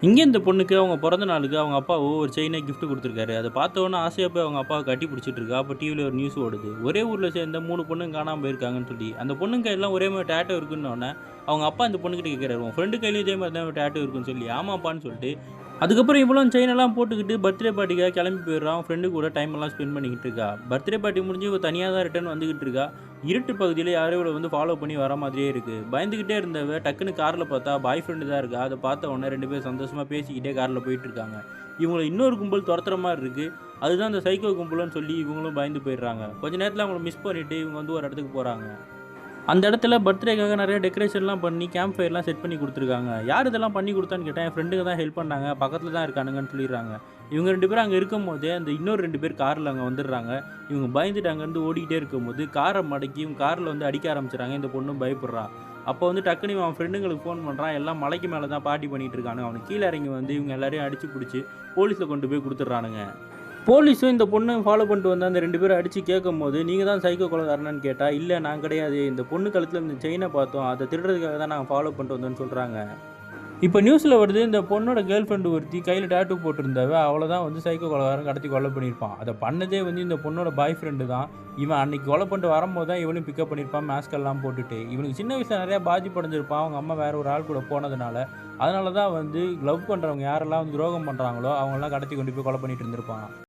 இங்கே இந்த பொண்ணுக்கு அவங்க பிறந்த நாளுக்கு அவங்க அப்பா ஒரு செயினை கிஃப்ட் குடுத்துருக்காரு. அத பார்த்தோன்னே ஆசையா போய் அவங்க அப்பாவ கட்டி பிடிச்சிட்டு இருக்கா. அப்ப டிவில ஒரு நியூஸ் ஓடுது. ஒரே ஊர்ல சேர்ந்த 3 பொண்ணுங்க காணாம போயிருக்காங்கன்னு சொல்லி. அந்த பொண்ணுங்க கையெல்லாம் ஒரே மாரி டாட்டூ இருக்குன்னோனே, அவங்க அப்பா அந்த பொண்ணுகிட்ட கேட்கிறாரு, "உன் ஃப்ரெண்டு கையிலயும் இதே மாரி தான் டாட்டூ இருக்குன்னு?" சொல்லி. ஆமாப்பான்னு சொல்லிட்டு, அதுக்கப்புறம் இவளும் செயினெல்லாம் போட்டுக்கிட்டு பர்த்டே பார்ட்டிக்காக கிளம்பி போயிடுறா. அவன் ஃப்ரெண்டு கூட டைம் எல்லாம் ஸ்பெண்ட் பண்ணிக்கிட்டு இருக்கா. பர்த்டே பார்ட்டி முடிஞ்சு இவ தனியா தான் ரிட்டர்ன் வந்துகிட்டு இருக்கா. இருட்டு பகுதியில யாரோ இவள ஃபாலோ பண்ணி வர மாதிரியே இருக்கு. பயந்துகிட்டே இருந்தவ டக்குனு கார்ல பார்த்தா பாய் ஃப்ரெண்ட் தான் இருக்கா. அத பார்த்த உடனே 2 பேரும் சந்தோஷமா பேசிக்கிட்டே கார்ல போயிட்டு இருக்காங்க. இவங்கள இன்னொரு கும்பல் தொரத்துற மாரி இருக்கு. அதுதான் அந்த சைக்கோ கும்பல்ன்னு சொல்லி இவங்களும் பயந்து போயிடுறாங்க. கொஞ்ச நேரத்துல அவங்கள மிஸ் பண்ணிட்டு இவங்க ஒரு இடத்துக்கு போறாங்க. அந்த இடத்துல பர்த்டேக்காக நெறைய டெக்கரேஷன்லாம் பண்ணி, கேம்ப் ஃபயர்லாம் செட் பண்ணி குடுத்துருக்காங்க. யார் இதெல்லாம் பண்ணி குடுத்தான்னு கேட்டா, என் ஃப்ரெண்டுங்க தான் ஹெல்ப் பண்ணாங்க. பக்கத்துல தான் இருக்கானுங்கன்னு சொல்லிர்றாங்க. இவங்க 2 பேரும் அங்க இருக்கும்போதே, அந்த இன்னொரு 2 பேர் கார்ல அங்க வந்துடுறாங்க. இவங்க பயந்துட்டு அங்கருந்து ஓடிக்கிட்டே இருக்கும்போது, கார மடக்கி இவங்க கார்ல அடிக்க ஆரம்பிச்சுறாங்க. இந்த பொண்ணும் பயப்படுறா. அப்போ டக்குனு இவன் அவன் ஃப்ரெண்டுங்களுக்கு ஃபோன் பண்றான். எல்லாம் மலைக்கு மேல தான் பார்ட்டி பண்ணிட்டு இருக்கானுங்க. அவனுங்க கீழ இறங்கி இவங்க எல்லாரையும் அடிச்சு புடிச்சு, போலீஸ்ல கொண்டு போய் குடுத்துடுறானுங்க. போலீஸும் இந்த பொண்ண ஃபாலோ பண்ணிட்டு வந்த அந்த 2 பேரும் அடிச்சு கேட்கும்போது, "நீங்க தான் சைக்கோ கொலைகாரனான்னு?" கேட்டா, "இல்ல நான் கிடையாது. இந்த பொண்ணு கழுத்துல இந்த செயின பார்த்தோம். அத திருடுறதுக்காக தான் நாங்க ஃபாலோ பண்ணிட்டு வந்தோம்ன்னு" சொல்றாங்க. இப்ப நியூஸ்ல வருது, இந்த பொண்ணோட கேர்ள் ஃபிரெண்ட் ஒருத்தி கையில டாட்டூ போட்டிருந்தாவ, அவள தான் சைக்கோ கொலைகாரன் கடத்தி கொலை பண்ணியிருப்பான். அத பண்ணதே இந்த பொண்ணோட பாய் ஃபிரெண்ட் தான். இவன் அன்னைக்கு கொலை பண்ணிட்டு வரும்போது தான் இவனையும் பிக்கப் பண்ணியிருப்பான் மாஸ்க் எல்லாம் போட்டுட்டு. இவனுக்கு சின்ன வயசுல நெறைய பாதிப்பு அடைஞ்சிருப்பான். அவங்க அம்மா வேற ஒரு ஆள் கூட போனதுனால. அதனால தான் லவ் பண்றவங்க யாரெல்லாம் துரோகம் பண்றாங்களோ, அவங்களலாம் கடத்தி கொண்டு போய் கொலை பண்ணிட்டு இருந்திருப்பான்.